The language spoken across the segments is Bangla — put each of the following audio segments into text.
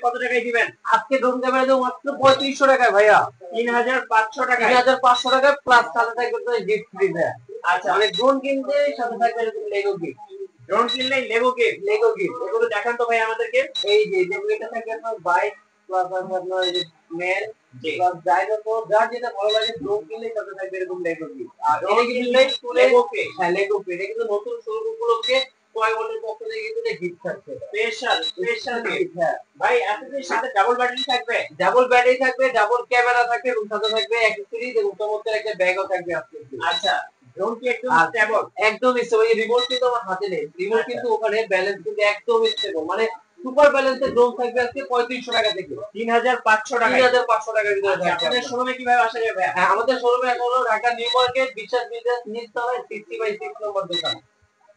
কত টাকায় দিবেন? আজকে ড্রোন ক্যামেরা দেবো মাত্র 3500 টাকায় ভাইয়া। 3500 টাকায়। 3500 টাকায় প্লাস সাথে থাকবে গিফট ফ্রি ভাইয়া। আচ্ছা, মানে ড্রোন কিনতে সাথে থাকবে এরকম লেগো গিফট। ড্রোন কিনলেই লেগো গিফট। লেগো গিফট এগুলো দেখান তো ভাই আমাদেরকে। এই যে যেগুলো এটা থাকে আপনার বাইক প্লাস আপনার এই যে ম্যান জি। প্লাস ডাইনোসর যার যেটা ভালো লাগে ড্রোন কিনলে সাথে থাকবে এরকম লেগো গিফট। আর ড্রোন এটা কিন্তু কিনলেই লেগো গিফট। হ্যাঁ লেগো গিফট। এটা কিন্তু নতুন শোরুম উপলক্ষে টয় ওয়ার্ল্ডের পক্ষ থেকে কিন্তু গিফট থাকছে। Special gift. হ্যাঁ ভাই এতদিন সাথে ডাবল ব্যাটারি থাকবে। ডাবল ব্যাটারি থাকবে, ডাবল ক্যামেরা থাকবে এবং সাথে থাকবে অ্যাকসেসরিজ এবং চমৎকার একটা ব্যাগও থাকবে আজকে। আচ্ছা, ড্রোন কি একদম আর স্টেবল? একদম স্টেবল। এই রিমোট কিন্তু আমার হাতে নেই। রিমোট কিন্তু ওখানে ব্যালেন্স কিন্তু একদম স্টেবল। মানে সুপার ব্যালেন্সের ড্রোন থাকবে আজকে 3500 টাকা থেকে। 3500 টাকা। 3500 টাকার ভিতরে থাকবে। আপনাদের শোরুমে কিভাবে আসা যাবে? হ্যাঁ আমাদের শোরুমে এখনো ঢাকা নিউ মার্কেট বিশ্বাস বিজনেস নিচতলায় 60/6 নম্বর দোকান।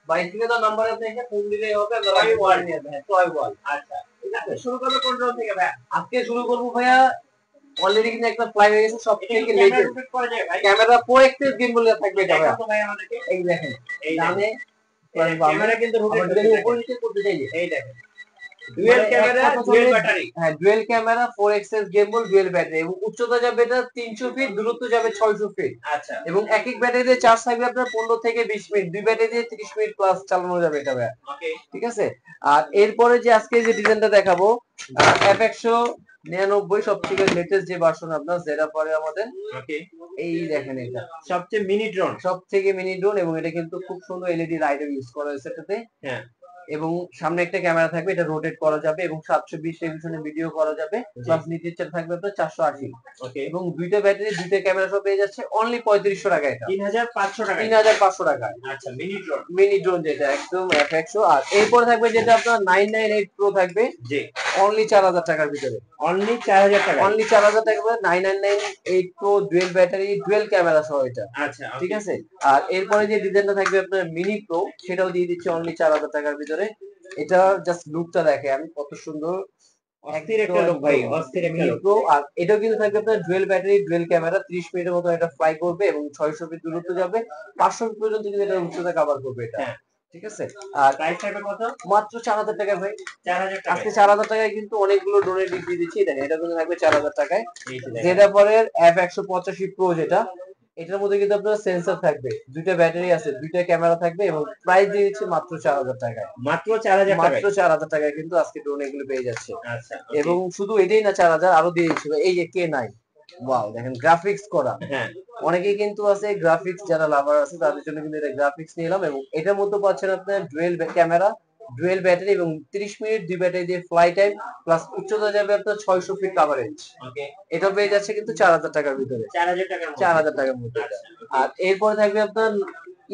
বাইরে তো নাম্বার আছে, এখানে ফোন দিলেই হবে। Toy world. হ্যাঁ টয় ওয়ার্ল্ড। আচ্ছা, আজকে শুরু করবে কোন ড্রোন থেকে ভাই? আজকে শুরু করবো ভাইয়া, অলরেডি কিন্তু একটা ফ্লাই হয়ে গেছে সব এটা থেকে কি ক্যামেরা লেটেস্ট রোটেট করা যায় ভাই? ক্যামেরা প্রো এক্সেস গিম্বল থাকবে এটা দেখান তো ভাই আমাদেরকে। এই দেখেন এই ডানে ক্যামেরা কিন্তু রোটেট আবার যদি উপর নিচে করতে চাইলে এই দেখেন। Dual camera, dual battery. হ্যাঁ dual camera 4 XS gimbal dual battery এবং উচ্চতা যাবে এটা 300 ফিট, দূরত্ব যাবে 600 ফিট। আচ্ছা, এবং এক এক ব্যাটারি দিয়ে চার্জ থাকবে আপনার 15 থেকে 20 মিনিট, দুই ব্যাটারি দিয়ে 30 মিনিট প্লাস চালানো যাবে এটা ভাই। ওকে, ঠিক আছে। আর এরপরে যে আজকে যে ডিজাইনটা দেখাবো F199 সবথেকে লেটেস্ট যে ভার্সন আপনার যেটা পরে আমাদের। ওকে, এই দেখেন এটা সবচেয়ে মিনি ড্রোন। সবথেকে মিনি ড্রোন এবং এটা কিন্তু খুব সুন্দর এলইডি লাইট ইউজ করা হয়েছে এটাতে। হ্যাঁ, এবং সামনে একটা ক্যামেরা থাকবে, এটা রোটেট করা যাবে এবং 720 রেজোলিউশনে ভিডিও করা যাবে। প্লাস নিচের চার থাকবে আপনার 480। ওকে, এবং দুইটা ব্যাটারি দুইটা ক্যামেরা সব পেয়ে যাচ্ছে অনলি 3500 টাকা। এটা 3500 টাকা। 3500 টাকা। আচ্ছা, মিনি ড্রোন। মিনি ড্রোন যেটা একদম F100। আর এরপরে থাকবে যেটা আপনার 998 প্রো থাকবে জি, অনলি 4000 টাকার ভিতরে। অনলি 4000 টাকা। অনলি 4000 টাকা 998 pro dual battery dual camera সহ এটা। আচ্ছা, ঠিক আছে। আর এরপরে যে ডিজাইনটা থাকবে আপনার মিনি প্রো সেটাও দিয়ে দিচ্ছি অনলি 4000 টাকার ভিতরে। এটা জাস্ট লুকটা দেখে আমি কত সুন্দর, অস্থির একটা লোক ভাই, অস্থির একটা লোক। প্রো। আর এটাও কিন্তু থাকবে আপনার ডুয়াল ব্যাটারি ডুয়াল ক্যামেরা, 30 মিনিটের মতো এটা ফ্লাই করবে এবং 600 ফিট দূরত্ব যাবে, 500 ফিট পর্যন্ত কিন্তু এটা উচ্চতা কভার করবে এটা। হ্যাঁ, ঠিক আছে। আর প্রাইস থাকবে কত? মাত্র 4000 টাকা ভাই। 4000 টাকা। আজকে 4000 টাকায় কিন্তু অনেকগুলো ড্রোনের ডিপ দিয়ে দিচ্ছি। দেখেন এটা কিন্তু থাকবে 4000 টাকায়। এই যে দেখেন। যেটা পরে F185 প্রো যেটা, এটার মধ্যে কিন্তু আপনার সেন্সর থাকবে, দুইটা ব্যাটারি আছে, দুইটা ক্যামেরা থাকবে এবং প্রাইস দিয়ে দিচ্ছি মাত্র 4000 টাকায়। মাত্র 4000 টাকা। মাত্র 4000 টাকায় কিন্তু আজকে ড্রোন এগুলো পেয়ে যাচ্ছে। আচ্ছা, এবং শুধু এটাই না 4000 আরো দিয়ে দিচ্ছি এই যে K9। ওয়াও দেখেন গ্রাফিক্স করা। হ্যাঁ, অনেকেই কিন্তু আছে গ্রাফিক্স যারা লাভার আছে তাদের জন্য কিন্তু এটা গ্রাফিক্স নিলাম। এবং এটার মধ্যে পাচ্ছেন আপনার ডুয়েল ক্যামেরা ডুয়েল ব্যাটারি এবং 30 মিনিট দুই ব্যাটারি দিয়ে ফ্লাই টাইম প্লাস উচ্চতা যাবে আপনার 600 ফিট কভারেজ। ওকে, এটা পেয়ে যাচ্ছে কিন্তু 4000 টাকার ভিতরে। 4000 টাকার মধ্যে। 4000 টাকার মধ্যে। আচ্ছা, আর এরপরে থাকবে আপনার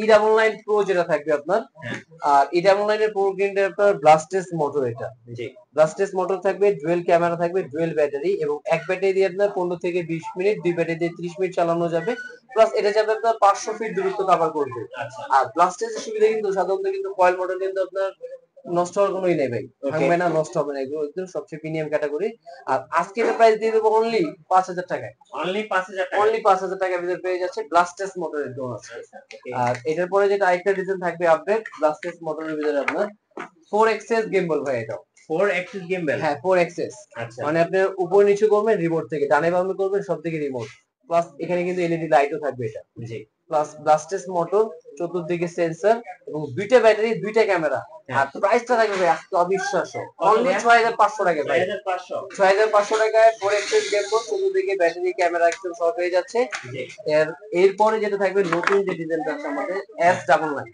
E99 প্রো যেটা থাকবে আপনার। হ্যাঁ, আর E99 এর প্রো কিন্তু আপনার ব্লাস্টেস মোটর এটা। জি, ব্লাস্টেস মোটর থাকবে, ডুয়েল ক্যামেরা থাকবে, ডুয়েল ব্যাটারি এবং এক ব্যাটারি দিয়ে আপনার 15 থেকে 20 মিনিট, দুই ব্যাটারি দিয়ে 30 মিনিট চালানো যাবে। প্লাস এটা যাবে আপনার 500 ফিট দূরত্ব কভার করবে। আচ্ছা, আর ব্লাস্টেসের সুবিধা কিন্তু সাধারণত কিন্তু কয়েল মোটর কিন্তু আপনার নষ্ট হওয়ার কোনোই নেই ভাই, ভাঙবে না, নষ্ট হবে না, এগুলো একদম সবচেয়ে প্রিমিয়াম ক্যাটাগরি। আর আজকে এটা প্রাইস দিয়ে দেবো অনলি 5000 টাকায়। অনলি 5000 টাকা। অনলি 5000 টাকার ভিতরে পেয়ে যাচ্ছে ব্লাস্টেস মোটরের ড্রোন আছে। আর এটার পরে যেটা আরেকটা ডিজাইন থাকবে আপডেট ব্লাস্টেস মোটরের ভিতরে আপনার 4 এক্সএস গিম্বল ভাই এটা। 4 অ্যাক্সিস গিম্বল। হ্যাঁ 4 এক্সএস। আচ্ছা, মানে আপনি উপর নিচে করবেন রিমোট থেকে, ডানে বামে করবেন সব থেকে রিমোট। প্লাস এখানে কিন্তু এলইডি লাইটও থাকবে এটা। জি, প্লাস ব্লাস্টেস মোটর, চতুর্দিকে সেন্সর এবং দুইটা ব্যাটারি দুইটা ক্যামেরা। আর প্রাইসটা থাকবে ভাই আজকে অবিশ্বাস্য অনলি 6500 টাকা ভাই। 6500। 6500 টাকায় 4 এক্সএস গিম্বল, চতুর্দিকে ব্যাটারি ক্যামেরা একদম সব হয়ে যাচ্ছে। জি, এরপরে যেটা থাকবে নতুন যে ডিজাইনটা আছে আমাদের S99।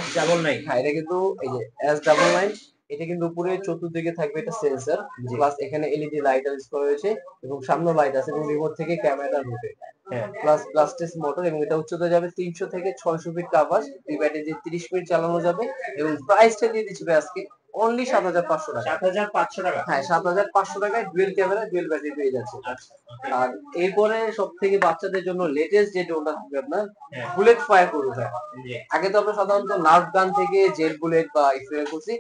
S99। হ্যাঁ এটা কিন্তু এই যে S99, এটা কিন্তু উপরে চতুর্দিকে থাকবে এটা সেন্সর, প্লাস এখানে এলইডি লাইট ইউজ করা হয়েছে এবং সামনে লাইট আছে এবং রিমোট থেকে ক্যামেরা রোটেট। হ্যাঁ প্লাস ব্লাস্টেস মোটর এবং এটা উচ্চতা যাবে 300 থেকে 600 ফিট কাভার, দুই ব্যাটারি দিয়ে 30 মিনিট চালানো যাবে এবং প্রাইসটা দিয়ে দিচ্ছি ভাই আজকে অনলি 7500 টাকা। 7500 টাকা। হ্যাঁ 7500 টাকায় ডুয়েল ক্যামেরা ডুয়েল ব্যাটারি পেয়ে যাচ্ছে। আচ্ছা, আর এরপরে সব থেকে বাচ্চাদের জন্য লেটেস্ট যে ড্রোনটা থাকবে আপনার হ্যাঁ, বুলেট ফায়ার করবে ভাই। জি, আগে তো আমরা সাধারণত নার্ভ গান থেকে জেট বুলেট বা এক্সপেরিয়েন্স করছি,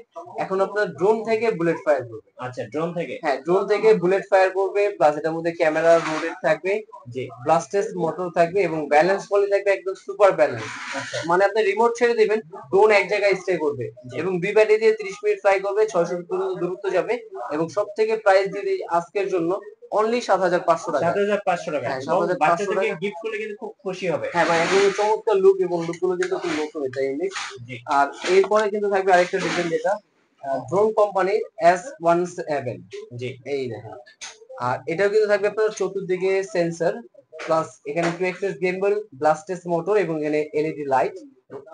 এখন আপনার ড্রোন থেকে বুলেট ফায়ার করবে। আচ্ছা, ড্রোন থেকে। হ্যাঁ ড্রোন থেকে বুলেট ফায়ার করবে, প্লাস এটার মধ্যে ক্যামেরা রোটেট থাকবে, জি, ব্লাস্টেস মোটর থাকবে এবং ব্যালেন্স পলি থাকবে একদম সুপার ব্যালেন্স। আচ্ছা, মানে আপনি রিমোট ছেড়ে দিবেন, ড্রোন এক জায়গায় স্টে করবে এবং দুই ব্যাটারি দিয়ে 30 মিনিট ফ্লাই করবে, 600 ফিট পর্যন্ত দূরত্ব যাবে এবং সব থেকে প্রাইস দিয়ে দিই আজকের জন্য অনলি 7,500 টাকা। 7,500 টাকা। হ্যাঁ, এবং 7,500 বাচ্চাদেরকে টাকা। গিফট করলে কিন্তু খুব খুশি হবে। হ্যাঁ ভাই, একদম চমৎকার লুক এবং লুকগুলো কিন্তু খুব নতুন, এটা ইউনিক। জি আর এরপরে কিন্তু থাকবে আরেকটা ডিজাইন, যেটা ড্রোন কোম্পানির S17। জি এই দেখেন। আর এটাও কিন্তু থাকবে আপনার চতুর্দিকে সেন্সর, প্লাস এখানে 2 এক্সএস গিম্বল, ব্লাস্টেস মোটর এবং এখানে এলইডি লাইট।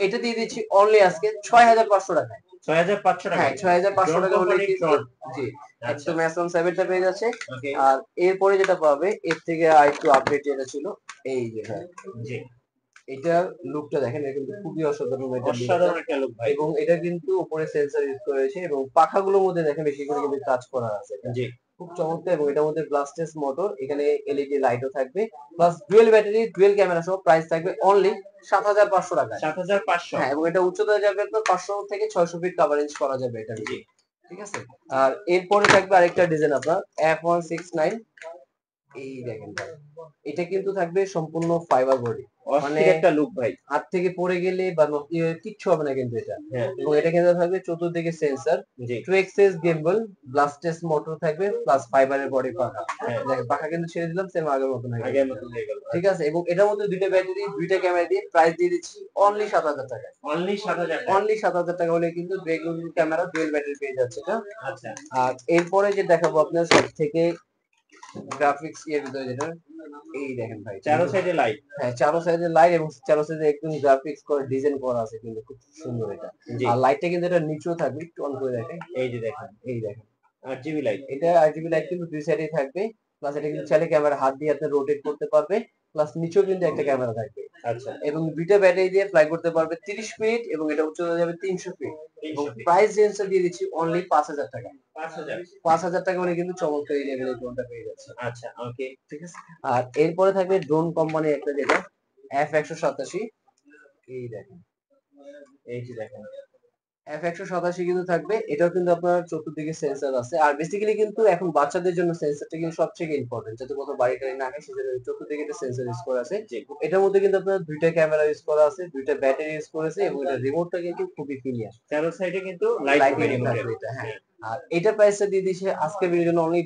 এটা দিয়ে দিচ্ছি অনলি আজকে 6,500 টাকায়। 6,500 হ্যাঁ, টাকায় 6,500 ড্রোন টাকা হলে কোম্পানির কিন্তু ড্রোন। জি আচ্ছা একদম S17 টা পেয়ে যাচ্ছে। ওকে আর এরপরে যেটা পাবে এর থেকে আরেকটু আপডেট যেটা ছিল, এই যে হ্যাঁ, জি এটার লুকটা দেখেন, এটা কিন্তু খুবই অসাধারণ এটা লুকটা। অসাধারণ একটা লুক ভাই। এবং এটা কিন্তু উপরে সেন্সর ইউজ করা হয়েছে এবং পাখাগুলোর মধ্যে দেখেন বেশি করে কিন্তু কাজ করা আছে এটা। জি খুব চমৎকার। এবং এটার মধ্যে ব্লাস্টেস মোটর, এখানে এলইডি লাইটও থাকবে, plus dual battery, dual camera সহ প্রাইস থাকবে অনলি 7,500 টাকায়। 7,500 হ্যাঁ, এবং এটা উচ্চতা যাবে আপনার 500 থেকে 600 ফিট কভারেজ করা যাবে এটা। জি ঠিক আছে। আর এরপরে থাকবে আরেকটা ডিজাইন আপনার F169। এই দেখেন ভাই, এটা কিন্তু থাকবে সম্পূর্ণ ফাইবার বডি, মানে অস্থির একটা লুক ভাই। হাত থেকে পড়ে গেলে বা কিচ্ছু হবে না কিন্তু এটা। হ্যাঁ এবং এটা কিন্তু থাকবে চতুর্দিকে সেন্সর, জি 2 এক্সএস গিম্বল, ব্লাস্টেস মোটর থাকবে, প্লাস ফাইবারের বডি পাখা। হ্যাঁ দেখেন পাখা কিন্তু ছেড়ে দিলাম, সেম আগের মতন হয়ে গেল। আগের মতো হয়ে গেল। ঠিক আছে। এবং এটার মধ্যে দুইটা ব্যাটারি, দুইটা ক্যামেরা দিয়ে প্রাইস দিয়ে দিচ্ছি অনলি 7,000 টাকা। অনলি 7,000 টাকা। অনলি 7,000 টাকা হলে কিন্তু ডুয়েল ক্যামেরা, ডুয়েল ব্যাটারি পেয়ে যাচ্ছে এটা। আচ্ছা আর এরপরে যে দেখাবো আপনার সব থেকে গ্রাফিক্স এর ভিতরে যেটা, এই দেখেন ভাই, চারো সাইডে লাইট। হ্যাঁ চারো সাইডে লাইট এবং চারো সাইডে একদম গ্রাফিক্স করে ডিজাইন করা আছে, কিন্তু খুব সুন্দর এটা। জি আর লাইটটা কিন্তু এটা নিচেও থাকবে, একটু অন করে দেখেন। এই যে দেখেন এই দেখেন, 8 জিবি লাইট। এটা আরজিবি লাইট কিন্তু দুই সাইডেই থাকবে, প্লাস এটা কিন্তু চাইলে ক্যামেরা হাত দিয়ে আপনি রোটেট করতে পারবে, প্লাস নিচেও কিন্তু একটা ক্যামেরা থাকবে। আচ্ছা এবং দুইটা ব্যাটারি দিয়ে ফ্লাই করতে পারবে 30 ফিট এবং এটা উচ্চতা যাবে 300 ফিট। এবং 300 ফিট। প্রাইস রেঞ্জটা দিয়ে দিচ্ছি অনলি 5,000 টাকা। 5,000। 5,000 টাকা হলে কিন্তু চমৎকার এই লেভেলের ড্রোনটা পেয়ে যাচ্ছে। আচ্ছা ওকে ঠিক আছে। আর এরপরে থাকবে ড্রোন কোম্পানির একটা, যেটা F187। এই দেখেন, এই যে দেখেন F187 কিন্তু থাকবে, এটাও কিন্তু আপনার চতুর্দিকে সেন্সর আছে। আর বেসিক্যালি কিন্তু এখন বাচ্চাদের জন্য সেন্সরটা কিন্তু সবথেকে ইম্পর্টেন্ট, যাতে কোনো বাড়ি টাড়ি না হয় সেজন্য চতুর্দিকে একটা সেন্সর ইউজ করা আছে। জি এটার মধ্যে কিন্তু আপনার দুইটা ক্যামেরা ইউজ করা আছে, দুইটা ব্যাটারি ইউজ করেছে এবং এটা রিমোটটা কিন্তু খুবই প্রিমিয়াম। চারো সাইডে কিন্তু লাইট লাইট হবে রিমোটের। থাকবে এটা, হ্যাঁ। আর এটা প্রাইসটা দিয়ে দিচ্ছে আজকে ভিডিওর জন্য only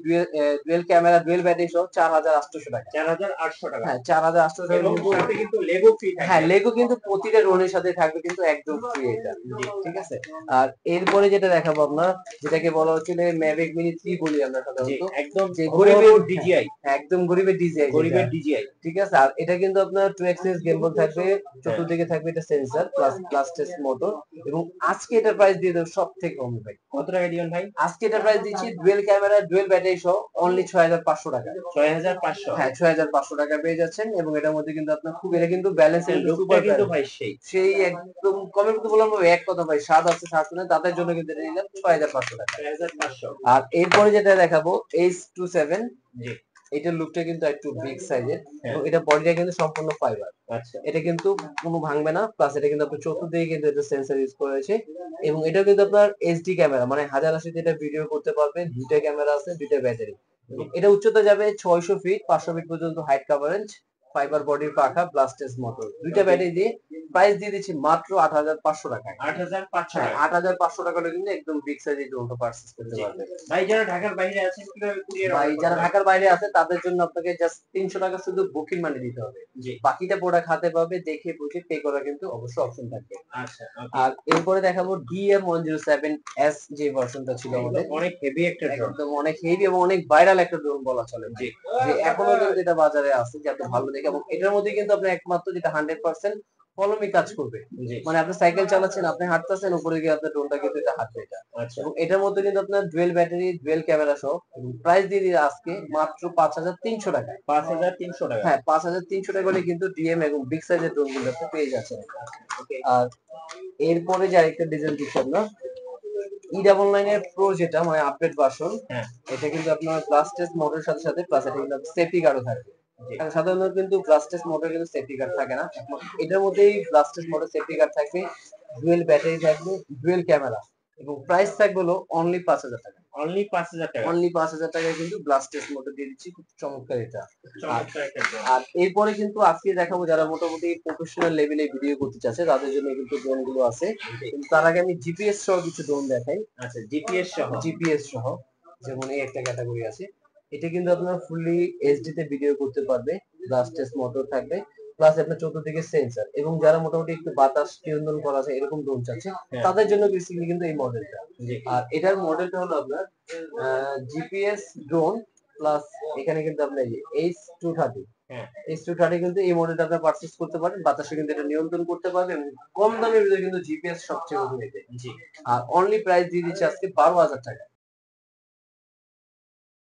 dual camera, dual battery সহ 4,800 টাকা। 4,800 টাকা। হ্যাঁ, 4,800 টাকা এবং কিন্তু। সাথে কিন্তু লেগো ফ্রি হ্যাঁ, থাকবে। লেগো কিন্তু প্রতিটা ড্রোনের সাথে থাকবে কিন্তু একদম ফ্রি এটা। জি ঠিক আছে। আর এরপরে যেটা দেখাবো আপনার, যেটাকে বলা হচ্ছে ম্যাভিক মিনি 3 বলি আমরা জি সাধারণত, একদম যে গরিবের গরিবের ডিজিআই। হ্যাঁ, একদম গরিবের ডিজাইন যেটা। গরিবের ডিজিআই। ঠিক আছে। আর এটা কিন্তু আপনার 2 এক্সিস গিম্বল থাকবে, হ্যাঁ চতুর্দিকে থাকবে এটা সেন্সর, প্লাস ব্লাস্টেস মোটর। এবং আজকে এটার প্রাইস দিয়ে দেব সব থেকে কম ভাই। কত টাকা দিবেন ভাই? আজকে এটার প্রাইস দিচ্ছি ডুয়েল ক্যামেরা, ডুয়েল ব্যাটারি সহ অনলি 6,500 টাকা। 6,500। হ্যাঁ, 6,500 টাকা পেয়ে যাচ্ছেন। এবং এটার মধ্যে কিন্তু আপনার খুব, এটা কিন্তু ব্যালেন্স এর লুকটা সুপার কিন্তু ব্যালেন্স। ভাই সেই। সেই একদম কমের মধ্যে বললাম ভাই, এক কথা ভাই, স্বাদ আছে স্বাদ নেই, তাদের জন্য কিন্তু এটা নিলাম 6,500 টাকা। 6,500। আর এরপরে যেটা দেখাবো H27। জি এটার লুকটা কিন্তু একটু বিগ সাইজের হ্যাঁ এবং এটা বডিটা কিন্তু সম্পূর্ণ ফাইবার। আচ্ছা এটা কিন্তু কোনো ভাঙবে না, প্লাস এটা কিন্তু আপনার চতুর্দিকে কিন্তু এটা সেন্সর ইউজ করা হয়েছে। এবং এটা কিন্তু আপনার এইচডি ক্যামেরা, মানে 1080 এটা ভিডিও করতে পারবেন, দুইটা ক্যামেরা আছে, দুইটা ব্যাটারি। এবং এটা উচ্চতা যাবে 600 ফিট, 500 ফিট পর্যন্ত হাইট কভারেজ, ফাইবার বডির পাখা, ব্লাস্টেস মোটর, দুইটা ওকে ব্যাটারি দিয়ে প্রাইস দিয়ে দিচ্ছি মাত্র 8,500 টাকায়। 8,500 হ্যাঁ, টাকা। 8,500 টাকা হলে কিন্তু একদম বিগ সাইজের ড্রোনটা পারচেজ করতে জি পারবেন। ভাই যারা ঢাকার বাইরে আছেন কিভাবে কুরিয়ার ভাই অর্ডার যারা করবেন? ঢাকার বাইরে আছে তাদের জন্য আপনাকে জাস্ট 300 টাকা শুধু বুকিং মানি দিতে হবে। জি বাকিটা প্রোডাক্ট হাতে পাবে, দেখে বুঝে পে করা কিন্তু অবশ্যই অপশন থাকবে। আচ্ছা ওকে। আর এরপরে দেখাবো DM107S, যে ভার্সনটা ছিল এগুলো আমাদের, অনেক হেভি একটা ড্রোন। একদম অনেক হেভি এবং অনেক ভাইরাল একটা ড্রোন বলা চলে ভাই। জি যে এখনো কিন্তু এটা বাজারে আছে, যে এত ভালো দেখে। এবং এটার মধ্যে কিন্তু আপনি একমাত্র যেটা 100% ফলোমি কাজ করবে, জি মানে আপনি সাইকেল চালাচ্ছেন, আপনি হাঁটতেছেন, উপরে গিয়ে আপনার ড্রোনটা কিন্তু এটা হাঁটবে এটা। আচ্ছা এবং এটার মধ্যে কিন্তু আপনার ডুয়েল ব্যাটারি, ডুয়েল ক্যামেরা সহ, এবং প্রাইস দিয়ে দিই আজকে মাত্র 5,300 টাকায়। 5,300 টাকা। হ্যাঁ, 5,300 টাকা হলে কিন্তু ডিএম এবং বিগ সাইজের ড্রোন গুলো আপনি পেয়ে যাচ্ছেন। ওকে আর এরপরে যে আরেকটা ডিজাইন দিচ্ছি আমরা, E99 এর প্রো, যেটা মানে আপডেট ভার্সন। হ্যাঁ এটা কিন্তু আপনার ব্লাস্টেস মোটরের সাথে সাথে প্লাস এটা কিন্তু সেফটি গার্ডও থাকবে। জি আর সাধারণত কিন্তু ব্লাস্টেস মোটর কিন্তু সেফটি গার্ড থাকে না, এটার মধ্যেই ব্লাস্টেস মোটর সেফটি গার্ড থাকবে, ডুয়েল ব্যাটারি থাকবে, ডুয়েল ক্যামেরা। এবং প্রাইস থাকবে হলো অনলি 5,000 টাকা। অনলি 5000 টাকা। অনলি 5,000 টাকায় কিন্তু ব্লাস্ট টেস্ট মোটর দিয়ে দিচ্ছি, খুব চমৎকার এটা। চমৎকার একটা ড্রোন। আর এরপরে কিন্তু আজকে দেখাবো যারা মোটামুটি প্রফেশনাল লেভেলে ভিডিও করতে চাচ্ছে তাদের জন্য কিন্তু ড্রোন গুলো আছে। কিন্তু তার আগে আমি জিপিএস সহ কিছু ড্রোন দেখাই। আচ্ছা, জিপিএস সহ। জিপিএস সহ, যেমন এই একটা ক্যাটাগরি আছে। এটা কিন্তু আপনার ফুললি এইচডি তে ভিডিও করতে পারবে, ব্লাস্ট টেস্ট মোটর থাকবে, প্লাস আপনার চতুর্দিকে সেন্সর, এবং যারা মোটামুটি একটু বাতাস নিয়ন্ত্রণ করা আছে এরকম ড্রোন চাচ্ছে তাদের জন্য বেসিক্যালি কিন্তু এই মডেলটা। আর এটার মডেলটা হলো আপনার জিপিএস ড্রোন প্লাস এখানে কিন্তু আপনার H230। হ্যাঁ, H230 কিন্তু এই মডেলটা আপনি পারচেজ করতে পারেন, বাতাসে কিন্তু এটা নিয়ন্ত্রণ করতে পারবেন এবং কম দামের ভিতরে কিন্তু জিপিএস সবচেয়ে ভালো এটা। জি। আর অনলি প্রাইস দিয়ে দিচ্ছে আজকে 12,000 টাকা।